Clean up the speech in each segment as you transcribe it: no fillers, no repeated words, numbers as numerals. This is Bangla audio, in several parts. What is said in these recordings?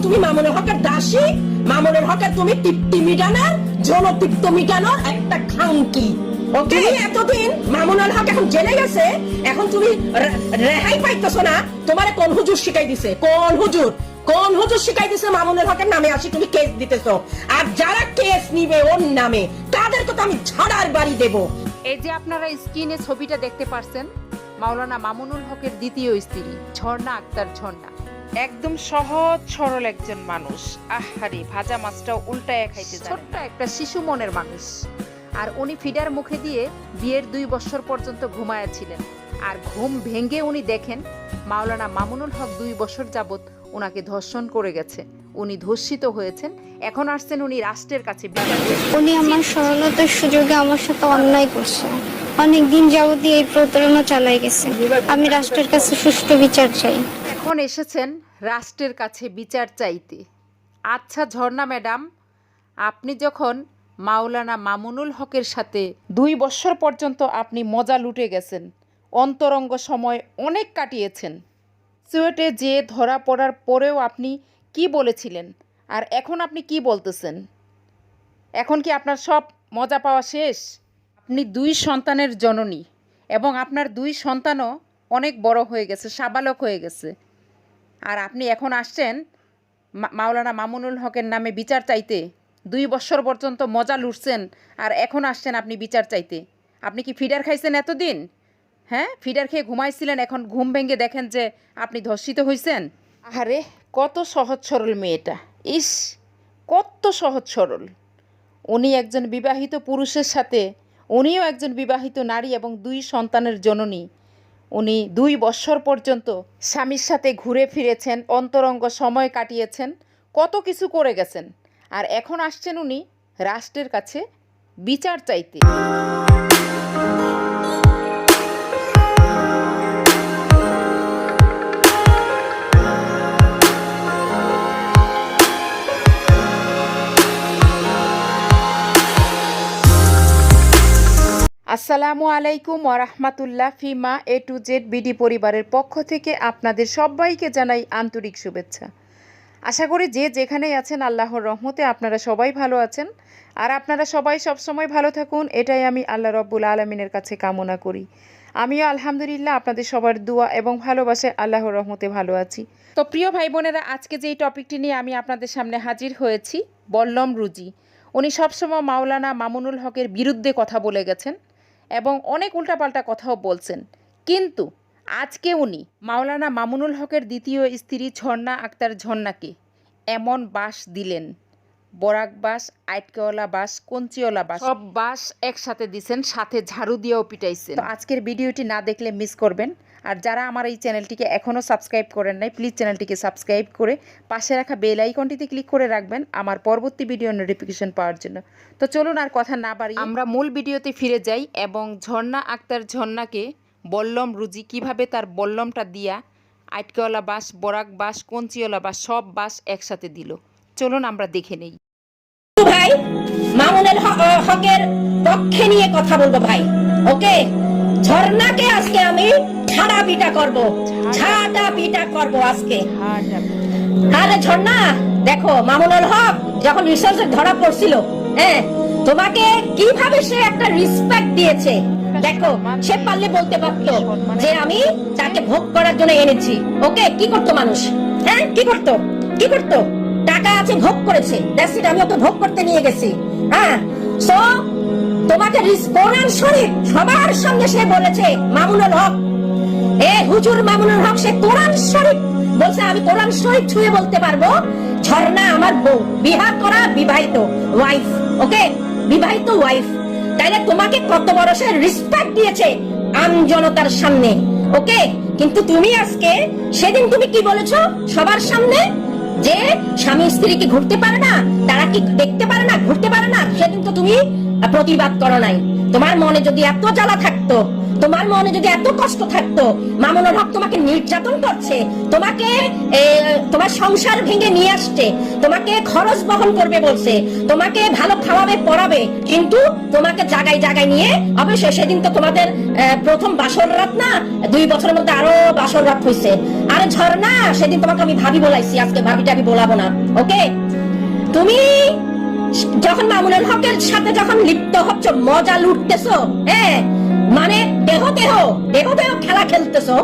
তুমি মামুনুল হকের দাসী, মামুনুল হকের তুমি তৃপ্তি মিটানোর, জনতৃপ্ত মিটানোর একটা খাঙ্কি। ওকে, এতদিন মামুনুল হক এখন জেলে গেছে, এখন তুমি রেহাই পাইতেছো না। তোমারে কোন হুজুর শিখাই দিছে? কোন হুজুর শিখাই দিছে মামুনুল হকের নামে আসি তুমি কেস দিতেছো? আর যারা কেস নিবে ওর নামে তাদেরকে তো আমি ছাড়ার বাড়ি দেব। এই যে আপনারা স্ক্রিনে ছবিটা দেখতে পারছেন, মাওলানা মামুনুল হকের দ্বিতীয় স্ত্রী ঝর্ণা আক্তার ঝর্ণা। একদম সহজ সরল একজন মানুষ। আহারে, ভাজা মাছটাও উল্টায় খাইতে জানে। ছোট্ট একটা শিশু মনের মানুষ। আর উনি ফিডার মুখে দিয়ে বিয়ের 2 বছর পর্যন্ত ঘুমায়াছিলেন। আর ঘুম ভেঙে উনি দেখেন মাওলানা মামুনুল হক 2 বছর যাবত ওনাকে ধর্ষণ করে গেছে। উনি ধর্ষিত হয়েছেন। এখন আসছেন উনি রাষ্ট্রের কাছে। উনি আমার সরলতার সুযোগে আমার সাথে অন্যায় করছে। অনেকদিন যাবত এই প্রতারণা চালাই গেছে। আমি রাষ্ট্রের কাছে সুষ্ঠু বিচার চাই। এখন এসেছেন রাষ্ট্রের কাছে বিচার চাইতে। আচ্ছা ঝর্ণা ম্যাডাম, আপনি যখন মাওলানা মামুনুল হকের সাথে 2 বছর পর্যন্ত আপনি মজা লুটে গেছেন, অন্তরঙ্গ সময় অনেক কাটিয়েছেন, সুয়েটে যে ধরা পড়ার পরেও আপনি কি বলেছিলেন, আর এখন আপনি কি বলতেছেন? এখন কি আপনার সব মজা পাওয়া শেষ? আপনি 2 সন্তানের জননী এবং আপনার 2 সন্তানও অনেক বড় হয়ে গেছে, সাবালক হয়ে গেছে। আর আপনি এখন আসছেন মাওলানা মামুনুল হকের নামে বিচার চাইতে। 2 বছর পর্যন্ত মজা লুটছেন আর এখন আসছেন আপনি বিচার চাইতে। আপনি কি ফিডার খাইছেন এতদিন? হ্যাঁ, ফিডার খেয়ে ঘুমাইছিলেন, এখন ঘুম ভেঙে দেখেন যে আপনি ধর্ষিত হয়েছেন। আরে কত সহজ সরল মেয়েটা, ইস কত সহজ সরল। উনি একজন বিবাহিত পুরুষের সাথে, উনিও একজন বিবাহিত নারী এবং 2 সন্তানের জননী। উনি 2 বছর পর্যন্ত স্বামীর সাথে ঘুরে ফিরেছেন, অন্তরঙ্গ সময় কাটিয়েছেন, কত কিছু করে গেছেন। আর এখন আসছেন উনি রাষ্ট্রের কাছে বিচার চাইতে। আসসালামু আলাইকুম ওয়ারাহমাতুল্লাহ। ফিমা A to Z বিডি পরিবারের পক্ষ থেকে আপনাদের সবাইকে জানাই আন্তরিক শুভেচ্ছা। আশা করি যে যেখানেই আছেন আল্লাহর রহমতে আপনারা সবাই ভালো আছেন। আর আপনারা সবাই সবসময় ভালো থাকুন, এটাই আমি আল্লাহ রব্বুল আলমিনের কাছে কামনা করি। আমিও আলহামদুলিল্লাহ আপনাদের সবার দোয়া এবং ভালোবাসায় আল্লাহর রহমতে ভালো আছি। তো প্রিয় ভাই বোনেরা, আজকে যেই টপিকটি নিয়ে আমি আপনাদের সামনে হাজির হয়েছি, বল্লম রুজি। উনি সবসময় মাওলানা মামুনুল হকের বিরুদ্ধে কথা বলে গেছেন এবং অনেক উল্টাপাল্টা কথাও বলছেন। কিন্তু আজকে উনি মাওলানা মামুনুল হকের দ্বিতীয় স্ত্রী ঝর্ণা আক্তার ঝর্ণাকে এমন বাস দিলেন, বরাক বাস, আইটকাওয়ালা বাস, কঞ্চিওয়ালা বাস, সব বাস একসাথে দিছেন, সাথে ঝাড়ু দিয়েও পিটাইছেন। তো আজকের ভিডিওটি না দেখলে মিস করবেন। আর যারা আমার এই চ্যানেলটিকে এখনও সাবস্ক্রাইব করেন নাই, প্লিজ চ্যানেলটিকে সাবস্ক্রাইব করে পাশে রাখা বেল আইকনটিতে ক্লিক করে রাখবেন আমার পরবর্তী ভিডিও নোটিফিকেশন পাওয়ার জন্য। তো চলুন আর কথা না বাড়িয়ে আমরা মূল ভিডিওতে ফিরে যাই এবং ঝর্ণা আক্তার ঝর্ণাকে বল্লম রুজি কিভাবে তার বল্লমটা দিয়া আইটকাওয়ালা বাস, বরাক বাস, কঞ্চিওয়ালা বাস, সব বাস একসাথে দিল। চলুন আমরা দেখে নেই। ভাই মামুনুল হকের পক্ষে নিয়ে কথা বলবো ভাই। ওকে, ঝর্ণাকে আজকে আমি ছাড়া পিটা করব আজকে। আরে ঝর্ণা, দেখো মামুনুল হক যখন রিসার্চে ধরা পড়ছিল, হ্যাঁ, তোমাকে কিভাবে সে একটা রেসপেক্ট দিয়েছে। দেখো, সে পারলে বলতে পারতো যে আমি তাকে ভোগ করার জন্য এনেছি। ওকে, কি করতো মানুষ? হ্যাঁ, কি করতো? টাকা আছে, ভোগ করেছে, দ্যাটস ইট। আমি ওকে ভোগ করতে নিয়ে গেছি। হ্যাঁ, সো তোমাকে কোরআন শরীফ সবার সামনে সে বলেছে মামুনুল হক, হুজুর মামুনুল হক, সে কোরআন শরীফ বলছে, আমি কোরআন শরীফ ছুঁয়ে বলতে পারবো ঝর্ণা আমার বউ, বিবাহ করা বিবাহিত ওয়াইফ। ওকে, বিবাহিত ওয়াইফ। তাইলে তোমাকে কত বড় সে রেসপেক্ট দিয়েছে আমজনতার সামনে। ওকে, কিন্তু তুমি আজকে, সেদিন তুমি কি বলেছো সবার সামনে? যে স্বামী স্ত্রী কি ঘুরতে পারে না, তারা কি দেখতে পারে না, ঘুরতে পারে না? সেদিন তো তুমি প্রতিবাদ করো নাই। তোমার মনে যদি এত জ্বালা থাকতো তোমার মনে যদি এত কষ্ট থাকতো, মামুনুল হক তোমাকে নির্যাতন করছে, তোমাকে তোমার সংসার ভেঙে নিয়ে আসছে, তোমাকে খরচ বহন করবে বলছে, তোমাকে ভালো খাওয়াবে পড়াবে, কিন্তু তোমাকে জায়গায় জায়গায় নিয়ে, অবশ্যই সেদিন তো তোমাদের প্রথম বাসর রাত না, 2 বছরের মধ্যে আরো বাসর রাত হয়েছে। আরে ঝর্ণা, সেদিন তোমাকে আমি ভাবি বলাইছি, আজকে ভাবিটা আমি বলাবো না। ওকে, তুমি যখন মামুনুল হকের সাথে যখন লিপ্ত হচ্ছ, মজা লুটতেছো, মানে দেহ খেলা খেলতেছো,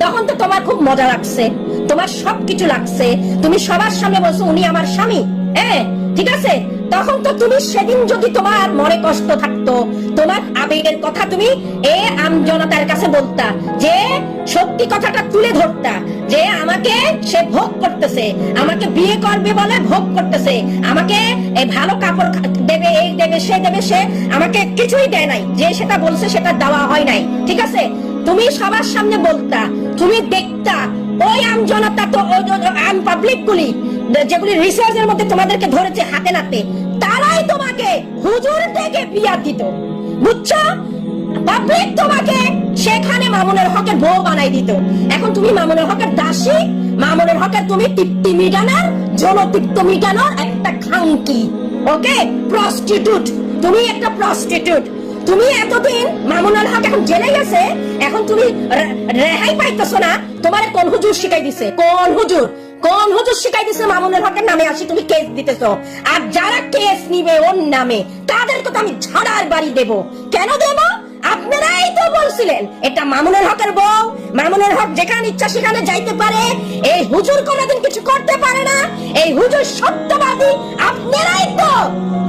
তখন তো তোমার খুব মজা লাগছে, তোমার সবকিছু লাগছে, তুমি সবার সামনে বলছো উনি আমার স্বামী, ঠিক আছে। তখন তো তুমি সেদিন যদি তোমার মনে কষ্ট থাকতো, তোমার আবেগের কথা তুমি আমজনতার কাছে বলতা, যে সত্যি কথাটা তুলে ধরতা, যে আমাকে সে ভোগ করতেছে, আমাকে বিয়ে করবে বলে ভোগ করতেছে, আমাকে ভালো কাপড় দেবে, এই দেবে, সে দেবে, সে আমাকে কিছুই দেয় নাই, যে সেটা বলছে সেটা দেওয়া হয় নাই, ঠিক আছে। তুমি সবার সামনে বলতা, তুমি দেখতা ওই আমজনতা, তো আম পাবলিক গুলি যেগুলি রিসার্চের মধ্যে তোমাদেরকে ধরেছে হাতে নাতে, তারাই তোমাকে হুজুর থেকে বিয়া দিত, বুঝছো? পাবলিক তোমাকে সেখানে মামুনুল হকের বউ বানাই দিত। এখন তুমি মামুনুল হকের দাসী, মামুনুল হকের তুমি তৃপ্তি মিটানোর, জনতৃপ্ত মিটানোর একটা খাঙ্কি, ওকে, প্রস্টিটিউট, তুমি একটা প্রস্টিটিউট। তুমি এতদিন, মামুনুল হক এখন জেলে গেছে, এখন তুমি রেহাই পাইতেছো না। তোমার কোন হুজুর শিখাই দিছে? কোন হুজুর শিখাই দিছে মামুনুল হকের নামে আসি তুমি কেস দিতেছো? আর যারা কেস নিবে ওর নামে, তাদেরকে তো আমি ঝাড়ার বাড়ি দেব। কেন দেব? আপনারাই তো বলছিলেন এটা মামুনুল হকের বউ, মামুনুল হক যেখানে ইচ্ছা সেখানে যাইতে পারে, এই হুজুর কোনোদিন কিছু করতে পারে না, এই হুজুর সত্যবাদী। আপনারাই তো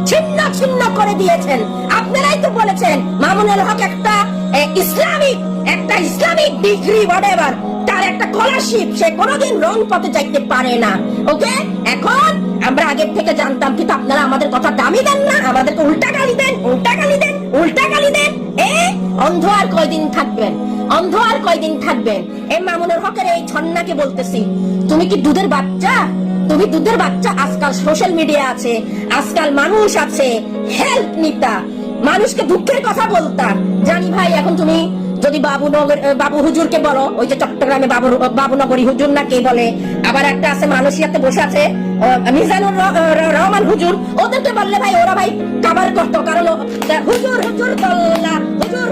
ছিন্ন ছিন্ন করে দিয়েছেন, আপনারাই তো বলেছেন মামুনুল হক একটা ইসলামিক ডিগ্রি হোয়াটএভার, তার একটা স্কলারশিপ, সে কোনোদিন রং পথে যাইতে পারে না। ওকে, এখন আমরা আগে থেকে জানতাম, কিন্তু আপনারা আমাদের কথা দামি দেন না, আমাদেরকে উল্টা গালি দেন। অন্ধ আর কয়দিন থাকবেন? এই মামুনুল হকের এই ছন্নাকে বলতেছি, তুমি কি দুধের বাচ্চা? তুমি দুধের বাচ্চা। আজকাল সোশ্যাল মিডিয়া আছে, আজকাল মানুষ আছে, হেল্প নিতা, মানুষকে দুঃখের কথা বলতা। জানি ভাই, এখন তুমি যদি বাবু হুজুরকে বলো, ওই যে চট্টগ্রামে বাবুনগরী হুজুর না কে বলে, আবার একটা আছে মালয়েশিয়াতে বসে আছে মিজানুর রহমান হুজুর, ওদেরকে বললে ভাই ওরা ভাই কাবার করতো, কারণ হুজুর বললা,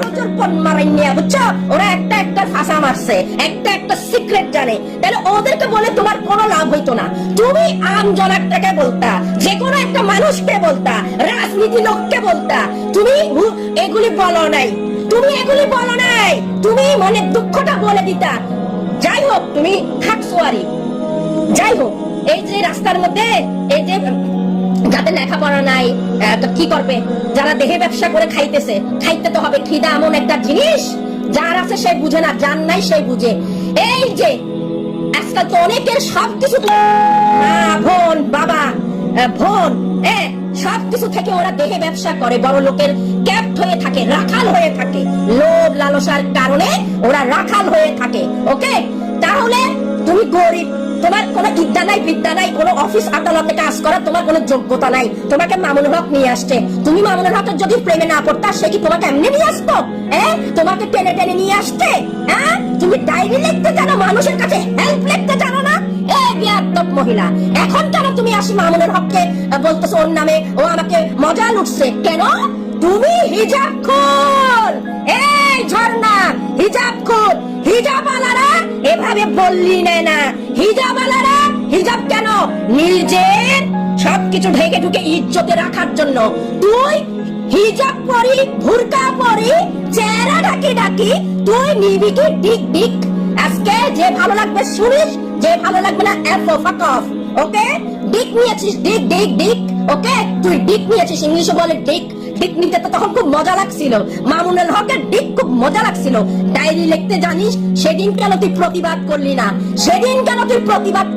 হুজুর পন মারাইনিয়া, বুঝছো? ওরা একটা ফাঁসা মারছে, একটা সিক্রেট জানে, তাহলে ওদেরকে বলে তোমার কোনো লাভ হইতো না। তুমি আমজনতাকে বলতা, যে কোনো একটা মানুষকে বলতা, রাজনীতি লোককে বলতা, তুমি এগুলি বলো নাই, তুমি মনের দুঃখটা বলে দিতা। যাই হোক, তুমি থাকছো আরই, যাই হোক, এই যে রাস্তার মধ্যে এই যে যাদের লেখাপড়া নাই, তো কি করবে? যারা দেহে ব্যবসা করে খাইতে তো হবে, খিদা এমন একটা জিনিস, যার আছে সে বুঝে না, যার নাই সে বুঝে। এই যে আজকাল তো অনেকের সবকিছু, বোন, বাবা, বোন, সবকিছু থেকে ওরা দেহে ব্যবসা করে, বড় লোকের ক্যাপ্ট হয়ে থাকে, রাখাল হয়ে থাকে, লোভ লালসার কারণে ওরা রাখাল হয়ে থাকে। ওকে, তাহলে তুমি গরিব, তোমার কোনো বিদ্যা নাই, কোনো অফিস আদালতে কাজ করার তোমার কোনো যোগ্যতা নাই, তোমাকে মামুনুল হক নিয়ে আসছে। তুমি মামুনুল হকের যদি প্রেমে না পড়তা, সে কি তোমাকে এমনি নিয়ে আসতো? তোমাকে টেনে নিয়ে আসতে? তুমি ডায়েরি লিখতে জানো, মানুষের কাছে হেল্প লিখতে জানো না? বিয়াদব মহিলা, এখন কেন তুমি আসি মামুনুল হককে বলতেছো ওর নামে, ও আমাকে মজা লুটছে? কেন? তুমি হিজাব খুল। এই ঝর্ণা, হিজাব খুল। হিজাবওয়ালারা এভাবে বললি না, হিজাবওয়ালারা হিজাব কেন? নিজের সবকিছু ঢেকে ঢুকে ইজ্জতে রাখার জন্য। তুই হিজাব পরি, বুরকা পরি, চেহারা ঢাকি, তুই নিবি কি ডিক? আজকে যে ভালো লাগবে শুনিস, যে ভালো লাগবে না ফাক অফ। ওকে, ডিক নিয়েছিস, ডিক। ওকে, তুই ডিক নিয়েছিস, ইংলিশে বলে ডিক নিতে তো তখন খুব মজা লাগছিল। মামুনুল হকের ডিক খুব মজা লাগছিল। ডায়েরি লিখতে জানিস, সেদিন কেন তুই প্রতিবাদ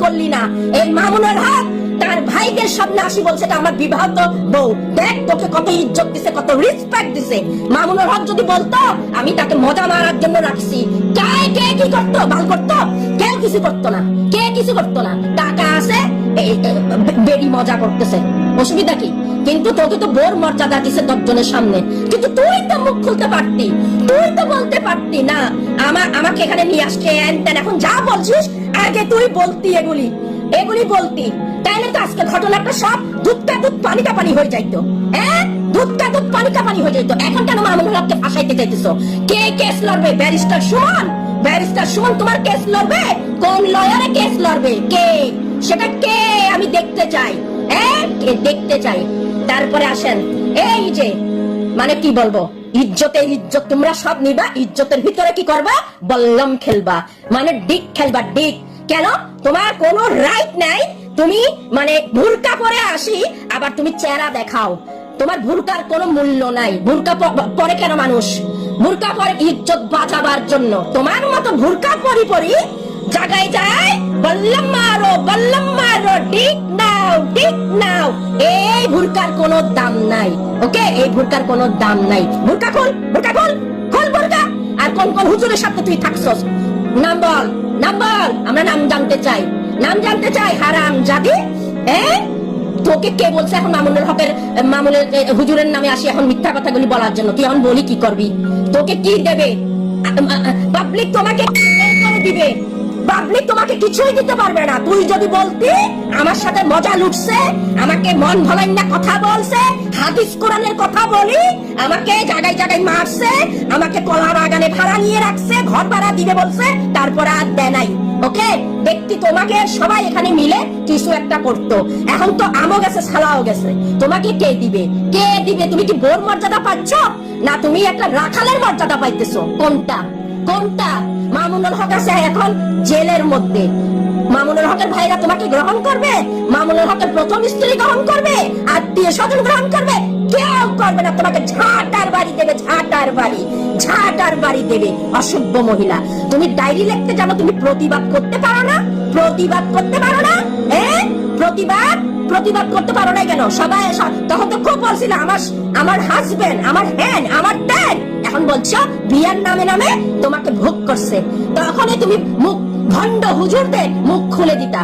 করলি না? এই মামুনুল হক তার ভাইদের সামনে আসি বলছে এটা আমার বিবাহিত বউ, দেখ তোকে কত ইজ্জত দিছে, কত রেসপেক্ট দিছে। মামুনুল হক যদি বলতো আমি তাকে মজা মারার জন্য রাখছি, কে কি করতো? বাল করতো? কেউ কিছু করতো না। টাকা আছে, বেডি মজা করতেছে, অসুবিধা কি? কিন্তু তোকে তো বোর মর্যাদা দিছে 10 জনের সামনে, কিন্তু তুই তো মুখ খুলতে পারতি, তুই তো বলতে পারতি না আমাকে এখানে নিয়ে আসছে এখন যা বলছিস আগে তুই বলতি, এগুলি বলতি, তাইলে তো আজকে ঘটনাটা সব দুধ কা দুধ পানি কা পানি হয়ে যাইতো। হ্যাঁ, দুধ কা দুধ পানি কা পানি হয়ে যাইতো। এখন কেন মামুনুল হককে ফাঁসাইতে চাইতেছো? কে কেস লড়বে? ব্যারিস্টার সুমন? ব্যারিস্টার সুমন তোমার কেস লড়বে? কোন লয়ারে কেস লড়বে? কে সেটা কে আমি দেখতে চাই, দেখতে চাই। তারপরে আসেন এই যে মানে কি বলবো, ইজ্জতে ইজ্জত তোমরা সব নিবা, ইজ্জতের ভিতরে কি করবা? বল্লম খেলবা, মানে ডিক খেলবা, ডিক। কেন? তোমার কোনো রাইট নাই, তুমি মানে ভুরকা পরে আসি আবার তুমি চেহারা দেখাও, তোমার ভুরকার কোনো মূল্য নাই। ভুরকা পরে কেন মানুষ? ভুরকা পরে ইজ্জত বাঁচাবার জন্য। তোমার মতো ভুরকা পরি জায়গায় যায় বল্লম মারো, ডিক নাও। এই ভুরকার কোনো দাম নাই, ওকে? এই ভুরকার কোনো দাম নাই। ভুরকা খোল ভুরকা। আর কোন কোন হুজুরের সাথে তুই থাকছস? নাম বল, আমরা নাম জানতে চাই। হারাম জাদি, তোকে কে বলছে এখন মামুনের হুজুরের নামে আসি এখন মিথ্যা কথাগুলি বলার জন্য? তুই এখন বলি কি করবি? তোকে কি দেবে পাবলিক? তোমাকে দিবে পাবলিক, তোমাকে কিছুই দিতে পারবে না। তুই যদি বলতি আমার সাথে মজা লুটছে, আমাকে মন ভলাই না কথা বলছে, হাদিস কোরআনের কথা বলি, আমাকে জায়গায় জায়গায় মারছে, আমাকে কলা বাগানে ভাড়া নিয়ে রাখছে, ঘর ভাড়া দিবে বলছে, তারপরে আর দেয় নাই, ওকে? দেখতি তোমাকে সবাই এখানে মিলে কিছু একটা করতো। এখন তো আমও গেছে, ছালাও গেছে, তোমাকে কে দিবে? তুমি কি বোর মর্যাদা পাচ্ছ, না তুমি একটা রাখালের মর্যাদা পাইতেছো? কোনটা? মামুনুল হক আছে এখন জেলের মধ্যে। মামুনুল হকের ভাইরা তোমাকে গ্রহণ করবে? মামুনুল হকের প্রথম স্ত্রী গ্রহণ করবে? আত্মীয় স্বজন গ্রহণ করবে? কেউ করবে না। তোমাকে ঝাঁটার বাড়ি দেবে, অসভ্য মহিলা। তুমি ডায়েরি লিখতে জানো, তুমি প্রতিবাদ করতে পারো না? প্রতিবাদ করতে পারো না কেন? সবাই তখন তো খুব বলছিল আমার হাজবেন্ড, আমার হ্যান, আমার ড্যাড। এখন বলছো বিয়ার নামে তোমাকে ভোগ করছে। তখনই তুমি ভণ্ড হুজুরদের মুখ খুলে দিতা।